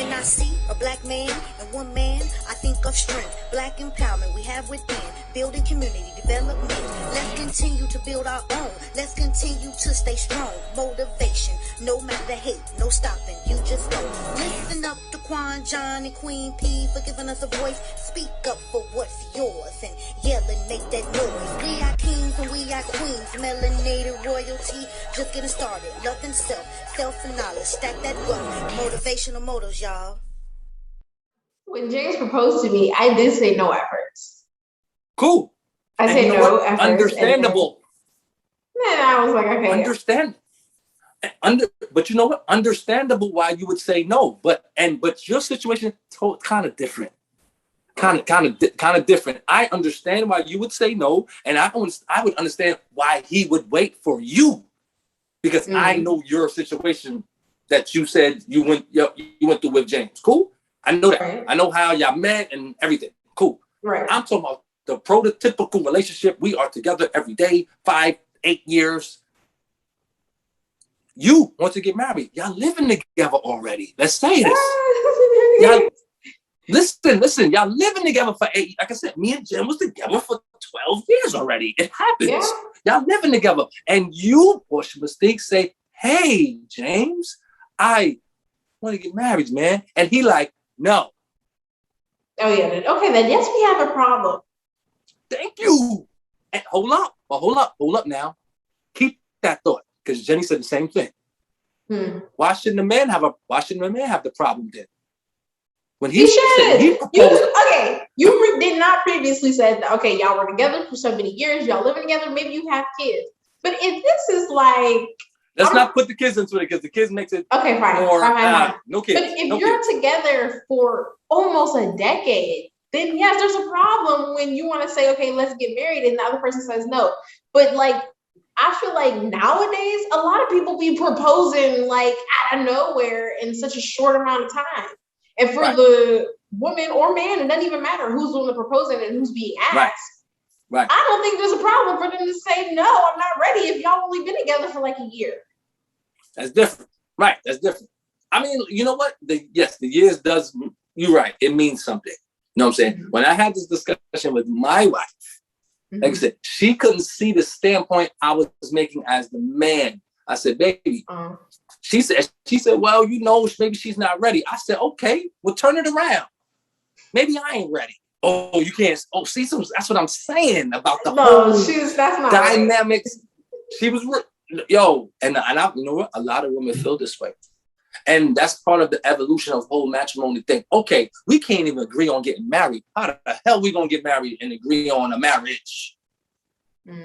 When I see a black man and one man, I think of strength, black empowerment we have within, building community development. Let's continue to build our own. Let's continue to stay strong. Motivation, no matter the hate, no stopping. You just go. Listen up to Quan, John, and Queen P for giving us a voice. Speak up for what's yours and yell and make that noise. We are kings and we are queens. Melanated royalty, just getting started. Loving self and knowledge. Stack that wealth. Motivational motors, y'all. When James proposed to me, I did say no at first. Cool. I said no at first. Understandable. Then I was like, okay. Understand. But you know what? Understandable why you would say no. But your situation kind of different. Kind of different. I understand why you would say no, and I would understand why he would wait for you, because I know your situation that you said you went through with James. Cool. I know that. Right. I know how y'all met and everything. Cool. Right. I'm talking about the prototypical relationship. We are together every day, 5-8 years. You want to get married. Y'all living together already. Let's say this. Y'all, listen. Y'all living together for 8. Like I said, me and Jim was together for 12 years already. It happens. Yeah. Y'all living together. And you, push mistake, say, hey, James, I want to get married, man. And he like, no. Oh, yeah. Okay, then yes, we have a problem. Thank you. And hold up now. Keep that thought, because Jenny said the same thing. Why shouldn't a man have the problem then? When he should. You did not previously said, okay, y'all were together for so many years, y'all living together, maybe you have kids. But if this is like, let's not put the kids into it, because the kids makes it okay, fine. No kids. But if you're together for almost a decade, then yes, there's a problem when you want to say, okay, let's get married, and the other person says no. But like, I feel like nowadays, a lot of people be proposing like out of nowhere in such a short amount of time. And for the woman or man, it doesn't even matter who's doing the proposing and who's being asked. Right. I don't think there's a problem for them to say, no, I'm not ready if y'all only been together for like a year. That's different. Right. That's different. I mean, you know what? The years does, you're right. It means something. You know what I'm saying? When I had this discussion with my wife, like I said, she couldn't see the standpoint I was making as the man. I said, baby, she said, well, you know, maybe she's not ready. I said, okay, well, turn it around. Maybe I ain't ready. Oh, you can't. Oh, see, so that's what I'm saying about the whole that's not dynamics. Right. She was, and I, you know what? A lot of women feel this way. And that's part of the evolution of the whole matrimony thing. Okay, we can't even agree on getting married. How the hell we gonna get married and agree on a marriage?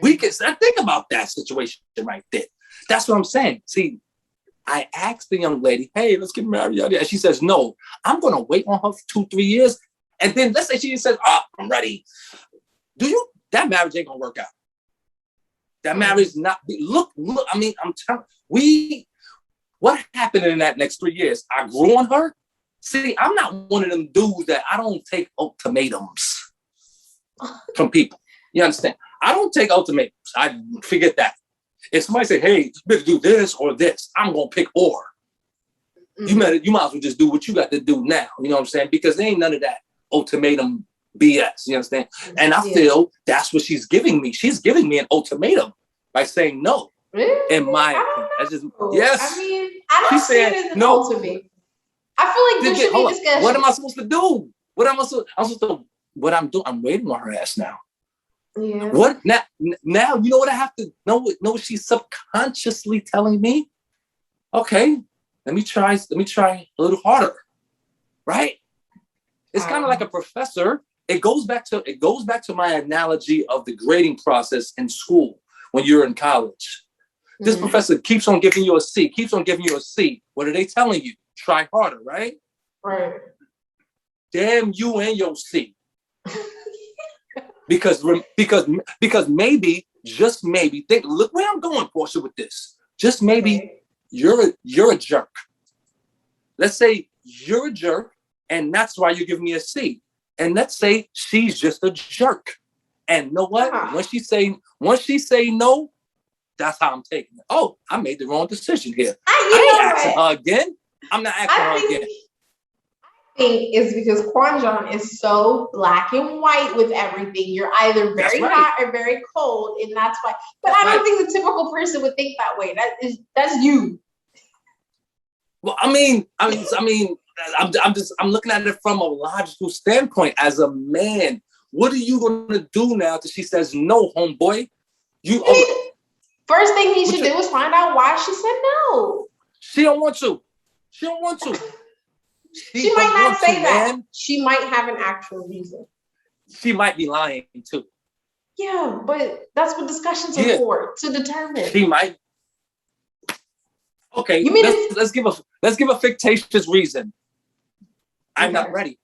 We can think about that situation right there. That's what I'm saying. See, I asked the young lady, hey, let's get married. And she says, no, I'm gonna wait on her for 2-3 years. And then let's say she says, oh, I'm ready. That marriage ain't gonna work out. That marriage look, I mean, I'm telling what happened in that next 3 years? I grew on her. See, I'm not one of them dudes that I don't take ultimatums from people. You understand? I don't take ultimatums. I forget that. If somebody say, hey, you better do this or this, I'm going to pick or. You might as well just do what you got to do now. You know what I'm saying? Because there ain't none of that ultimatum BS. You understand? And I feel that's what she's giving me. She's giving me an ultimatum by saying no. Really? In my opinion. That's just, yes. I mean, I don't see it as an ultimate. I feel like there should be discussion. What am I supposed to do? What I'm doing, I'm waiting on her ass now. Yeah. What now? You know what I have to know what she's subconsciously telling me? Okay, let me try a little harder. Right? It's kind of like a professor. It goes back to my analogy of the grading process in school when you're in college. This professor keeps on giving you a C. What are they telling you? Try harder, right? Right. Damn you and your C. because maybe, just maybe, look where I'm going, Portia, with this. Just maybe you're a jerk. Let's say you're a jerk, and that's why you're giving me a C. And let's say she's just a jerk. And you know what? Once she say no, that's how I'm taking it. Oh, I made the wrong decision here. I ain't asking her again. I'm not asking her again. think is because Kwanjan is so black and white with everything. You're either very hot or very cold, and that's why. But I don't think the typical person would think that way. That's you. Well, I'm looking at it from a logical standpoint. As a man, what are you gonna do now that she says no, homeboy? First thing he should do is find out why she said no. She don't want to. She don't want to. She might not say that. Man. She might have an actual reason. She might be lying too. Yeah, but that's what discussions are for, to determine. She might. Okay, let's give a fictitious reason. I'm not ready.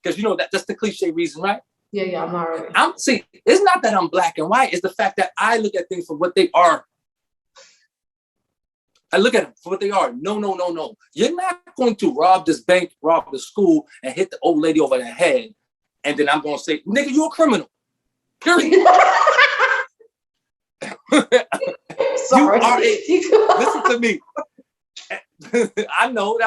Because that's the cliche reason, right? Yeah, I'm not ready. It's not that I'm black and white, it's the fact that I look at things for what they are. I look at them for what they are. No. You're not going to rob this bank, rob the school, and hit the old lady over the head. And then I'm going to say, nigga, you're a criminal. Period. Sorry. Listen to me. I know.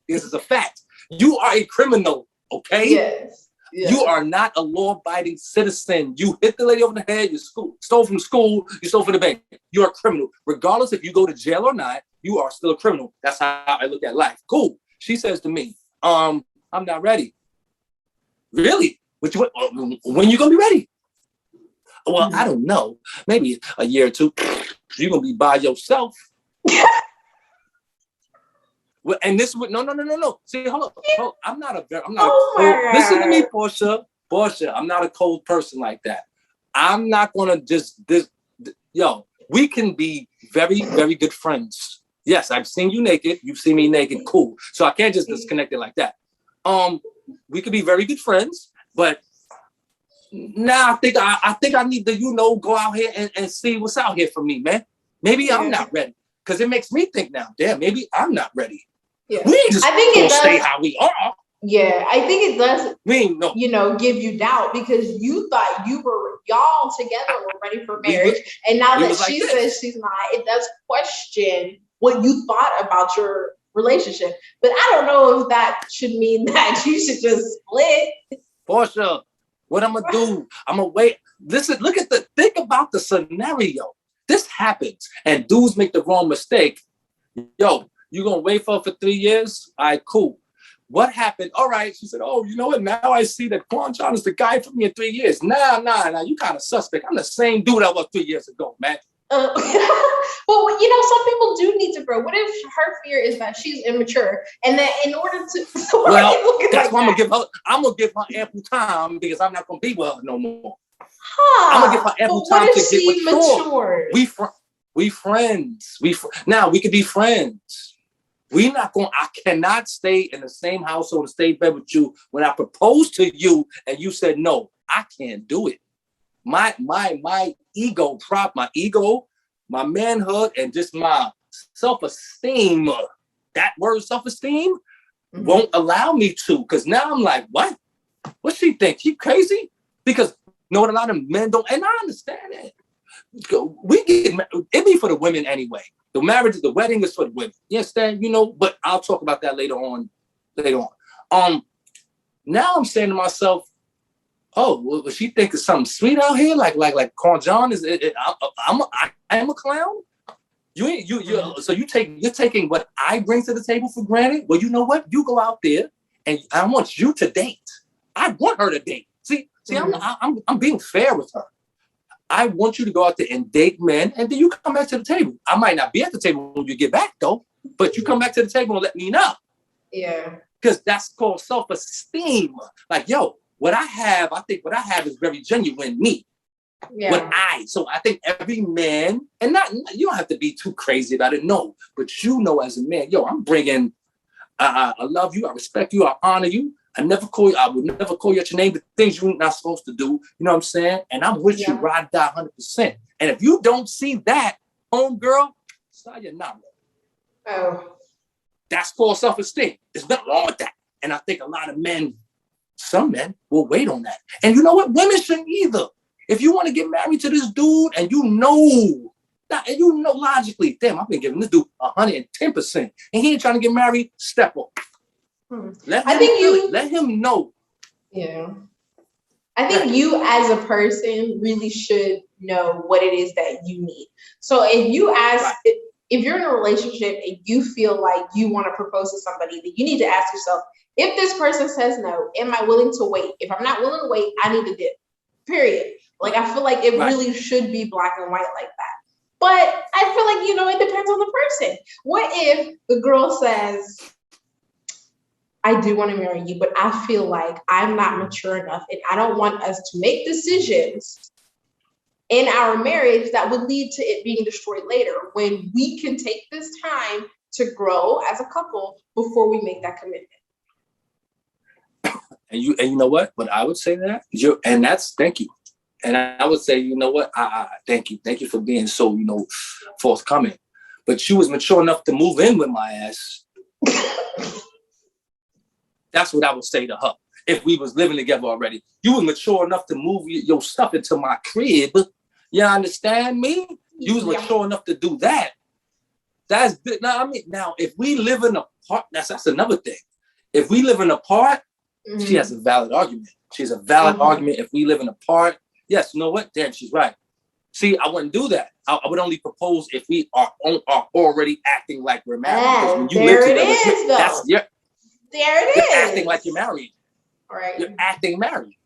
This is a fact. You are a criminal, okay? Yes. You are not a law-abiding citizen. You hit the lady over the head, you stole from school, you stole from the bank. You're a criminal. Regardless if you go to jail or not, you are still a criminal. That's how I look at life. Cool. She says to me, I'm not ready. Really? When you gonna be ready? Well, I don't know. Maybe a year or two. You're gonna be by yourself. Well, and this would no. See, hold on. I'm not listen to me, Portia. I'm not a cold person like that. I'm not gonna we can be very, very good friends. Yes, I've seen you naked, you've seen me naked, cool. So I can't just disconnect it like that. We could be very good friends, but now I think I need to, go out here and see what's out here for me, man. Maybe I'm not ready. Because it makes me think now, damn, maybe I'm not ready. Yeah. We ain't just gonna stay how we are. Yeah, I think it does, give you doubt because you thought y'all together were ready for marriage. And now that she says she's not, it does question what you thought about your relationship. But I don't know if that should mean that you should just split. Portia, what I'm gonna do, I'm gonna wait. Listen, think about the scenario. This happens and dudes make the wrong mistake. Yo, you gonna wait for 3 years? All right, cool. What happened? All right. She said, oh, you know what? Now I see that Kwanjan is the guy for me in 3 years. Nah, you kind of suspect. I'm the same dude I was 3 years ago, man. Well, some people do need to grow. What if her fear is that she's immature and that in order to that's why I'm gonna give her ample time because I'm not gonna be with her no more. I'm gonna give her ample time to get mature. We friends. Now we could be friends. I cannot stay in the same household and stay in bed with you when I proposed to you and you said no. I can't do it. My ego, my manhood, and just my self-esteem. That word self-esteem won't allow me to. Because now I'm like, what? What she think? She crazy? Because what a lot of men don't, and I understand it. It be for the women anyway. The wedding is for the women. You understand? But I'll talk about that later on. Now I'm saying to myself, oh, well, she think it's something sweet out here, like Kwanjan is. I'm a clown. So you're taking what I bring to the table for granted. Well, you know what? You go out there, and I want you to date. I want her to date. See, I'm being fair with her. I want you to go out there and date men, and then you come back to the table. I might not be at the table when you get back, though, but you come back to the table and let me know. Yeah. Because that's called self-esteem. Like, yo, I think what I have is very genuine, me. Yeah. So I think every man, and you don't have to be too crazy about it, no, but as a man, yo, I'm bringing, I love you, I respect you, I honor you. I would never call you at your name, the things you're not supposed to do. You know what I'm saying? And I'm with you, ride die 100%. And if you don't see that, homegirl, sayonara. Oh. That's called self-esteem. There's nothing wrong with that. And I think a lot of men, some men, will wait on that. And you know what? Women shouldn't either. If you want to get married to this dude and logically, damn, I've been giving this dude 110%. And he ain't trying to get married, step up. Let him know. Yeah. I think you as a person really should know what it is that you need. So if you ask, if you're in a relationship and you feel like you want to propose to somebody, then you need to ask yourself, if this person says no, am I willing to wait? If I'm not willing to wait, I need to dip. Period. Like, I feel like it really should be black and white like that. But I feel like, it depends on the person. What if the girl says, I do want to marry you, but I feel like I'm not mature enough and I don't want us to make decisions in our marriage that would lead to it being destroyed later, when we can take this time to grow as a couple before we make that commitment. And you know what? But I would say that thank you. And I would say, you know what? Thank you for being so, forthcoming. But you was mature enough to move in with my ass. That's what I would say to her. If we was living together already, you was mature enough to move your stuff into my crib. You understand me? You was mature enough to do that. That's good. Now, if we live in apart, that's another thing. If we live in apart, she has a valid argument. She has a valid argument. If we live in apart, yes, you know what? Damn, she's right. See, I wouldn't do that. I would only propose if we are already acting like we're married. Because when you live together, there it you're is. acting like you're married. Right. You're acting married.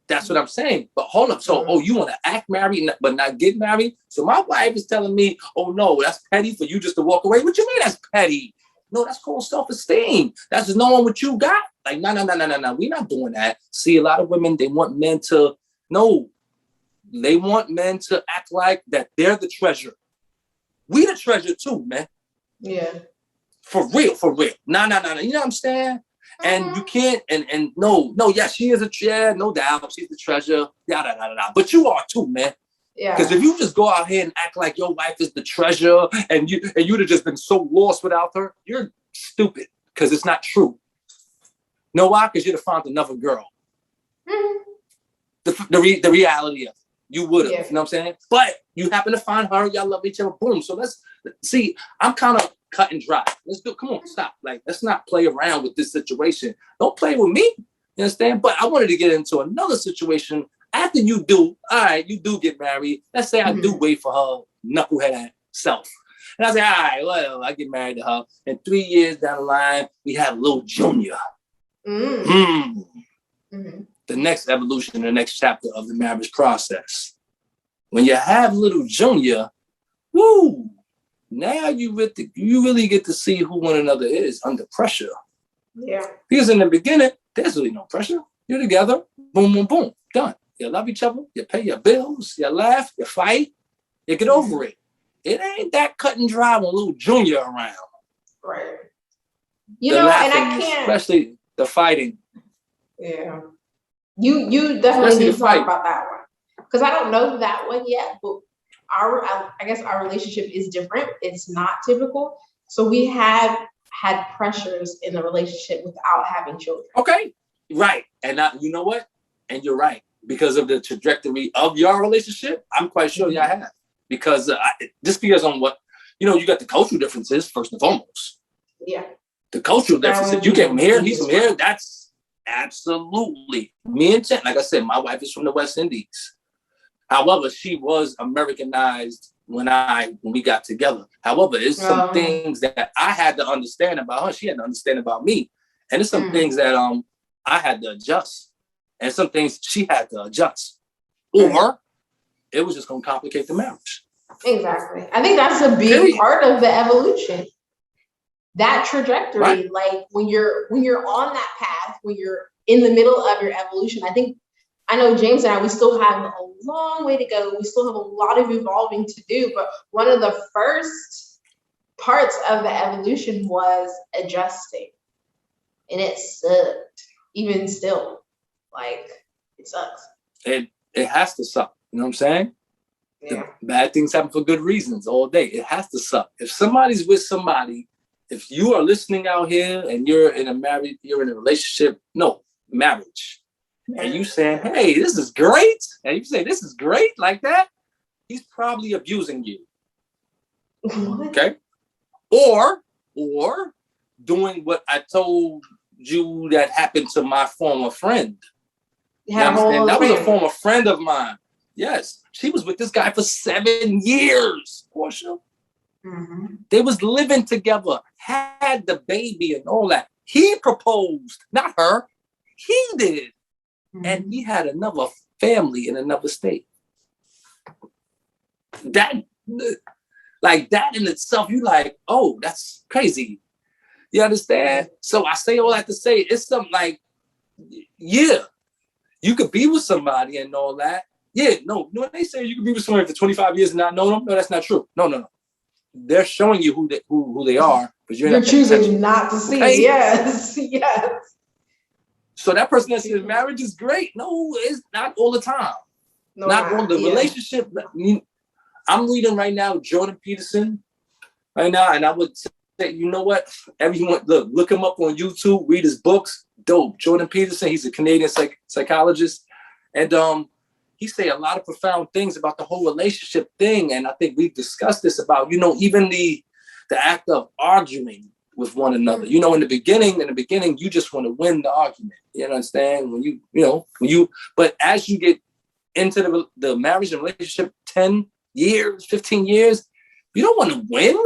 That's what I'm saying. But hold up. So, you want to act married but not get married? So my wife is telling me, oh, no, that's petty for you just to walk away. What you mean that's petty? No, that's called self-esteem. That's just knowing what you got. Like, no. We're not doing that. See, a lot of women, they want men to, they want men to act like that they're the treasure. We the treasure too, man. Yeah. For real. No. You know what I'm saying? And you can't, and no, she is no doubt, she's the treasure, but you are too, man. Yeah. Because if you just go out here and act like your wife is the treasure and you'd have just been so lost without her, you're stupid, because it's not true. Know why? Because you'd have found another girl. The reality of it. You would have, you know what I'm saying? But you happen to find her, y'all love each other, boom. So let's see, I'm kind of cut and dry. Come on, stop. Like, let's not play around with this situation. Don't play with me. You understand? But I wanted to get into another situation after you do get married. Let's say I do wait for her knucklehead self. And I say, all right, well, I get married to her. And 3 years down the line, we have little Junior. The next evolution, the next chapter of the marriage process. When you have little Junior, woo, now you really get to see who one another is under pressure. Yeah. Because in the beginning, there's really no pressure. You're together, boom, boom, boom, done. You love each other, you pay your bills, you laugh, you fight, you get over it. It ain't that cut and dry when little Junior around. Right. Laughing, and I can't. Especially the fighting. Yeah. You definitely need to talk about that one. Because I don't know that one yet, but I guess our relationship is different. It's not typical. So we have had pressures in the relationship without having children. Okay. Right. And you know what? And you're right. Because of the trajectory of your relationship, I'm quite sure y'all have. Because just because on what, you got the cultural differences, first and foremost. Yeah. The cultural differences. You get from here, he's from here. That's absolutely. Me and Chen, like I said, my wife is from the West Indies. However, she was Americanized when we got together. However, there's some things that I had to understand about her. She had to understand about me. And there's some things that I had to adjust. And some things she had to adjust. Or it was just going to complicate the marriage. Exactly. I think that's a big part of the evolution. That trajectory, right. Like when you're on that path, when you're in the middle of your evolution, I know James and I, we still have a long way to go. We still have a lot of evolving to do. But one of the first parts of the evolution was adjusting. And it sucked. Even still. Like, it sucks. It has to suck. You know what I'm saying? Yeah. Bad things happen for good reasons all day. It has to suck. If somebody's with somebody, if you are listening out here and you're in a relationship, marriage. And you saying, hey, this is great. And you say, this is great like that. He's probably abusing you. What? Okay. Or doing what I told you that happened to my former friend. You understand? That was a former friend of mine. Yes. She was with this guy for 7 years, Portia. Mm-hmm. They was living together, had the baby and all that. He proposed, not her. He did. Mm-hmm. And he had another family in another state. That, like that in itself, you like, oh, that's crazy. You understand? So I say all that to say, it's something like, yeah, you could be with somebody and all that. Yeah, no, when they say you could be with somebody for 25 years and not know them, no, that's not true. No. They're showing you who they are, but you're choosing not to see. Okay? Yes. So that person that says marriage is great. No, it's not all the time. No, not all the relationship. I'm reading right now Jordan Peterson right now, and I would say, you know what? Everyone, look him up on YouTube. Read his books. Dope. Jordan Peterson. He's a Canadian psychologist, and he say a lot of profound things about the whole relationship thing. And I think we've discussed this about, even the act of arguing with one another. In the beginning, you just want to win the argument. You understand? But as you get into the marriage and relationship, 10 years, 15 years, you don't want to win.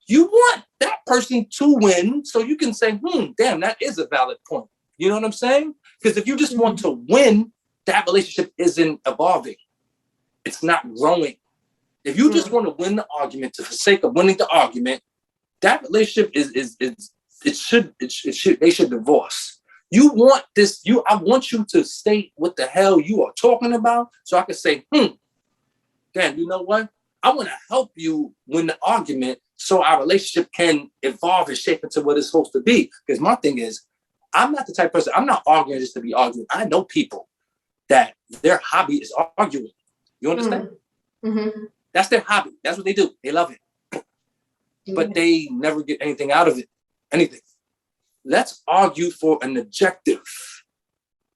You want that person to win so you can say, damn, that is a valid point. You know what I'm saying? Because if you just want to win, that relationship isn't evolving. It's not growing. If you just want to win the argument for the sake of winning the argument, that relationship they should divorce. You want this, I want you to state what the hell you are talking about so I can say, damn, you know what? I want to help you win the argument so our relationship can evolve and shape into what it's supposed to be. Because my thing is, I'm not the type of person, I'm not arguing just to be arguing. I know people that their hobby is arguing. You understand? Mm-hmm. That's their hobby. That's what they do. They love it. But they never get anything out of it. Anything. Let's argue for an objective.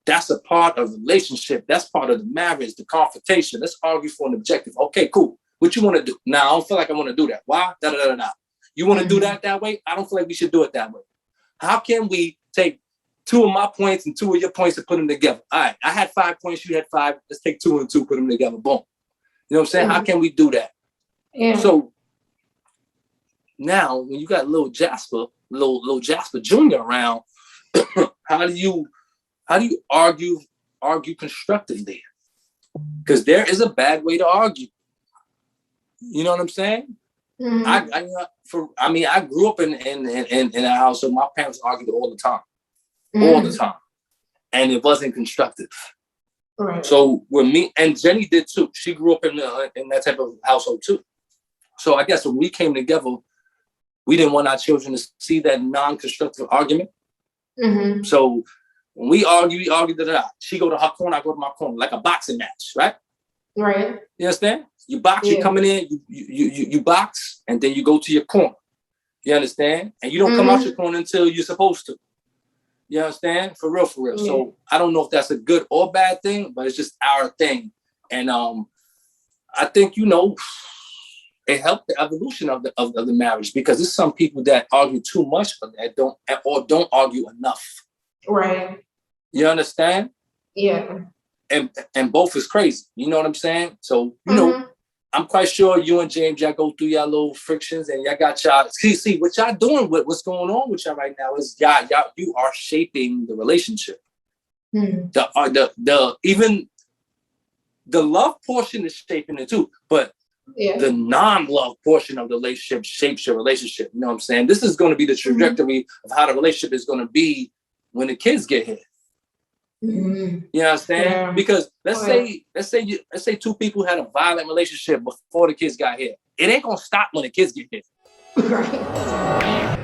That's a part of the relationship. That's part of the marriage, the confrontation. Let's argue for an objective. Okay, cool. What you want to do? Now, I don't feel like I want to do that. Why? You want to do that way? I don't feel like we should do it that way. How can we take 2 of my points and 2 of your points and put them together? All right, I had 5 points, you had 5. Let's take 2 and 2, put them together. Boom. You know what I'm saying? How can we do that? Yeah. So now, when you got little Jasper Jr. around, how do you argue constructively? Because there is a bad way to argue. You know what I'm saying? Mm-hmm. I grew up in a house, so my parents argued all the time. All the time. And it wasn't constructive. Right. So with me, and Jenny did too. She grew up in that type of household too. So I guess when we came together, we didn't want our children to see that non-constructive argument. Mm-hmm. So when we argue, she go to her corner, I go to my corner, like a boxing match, right? Right. You understand? You box, you're coming in, you box, and then you go to your corner. You understand? And you don't come out your corner until you're supposed to. You understand? For real. Yeah. So I don't know if that's a good or bad thing, but it's just our thing. And I think, it helped the evolution of the marriage, because there's some people that argue too much that don't argue enough. Right. You understand? Yeah. And both is crazy. You know what I'm saying? So, I'm quite sure you and James, y'all go through y'all little frictions and y'all got y'all. See, what y'all doing with what's going on with y'all right now is you are shaping the relationship. Mm. Even the love portion is shaping it too, but the non-love portion of the relationship shapes your relationship. You know what I'm saying? This is going to be the trajectory of how the relationship is going to be when the kids get here. Mm-hmm. You understand? Yeah. Because let's say 2 people had a violent relationship before the kids got here. It ain't gonna stop when the kids get here. Right.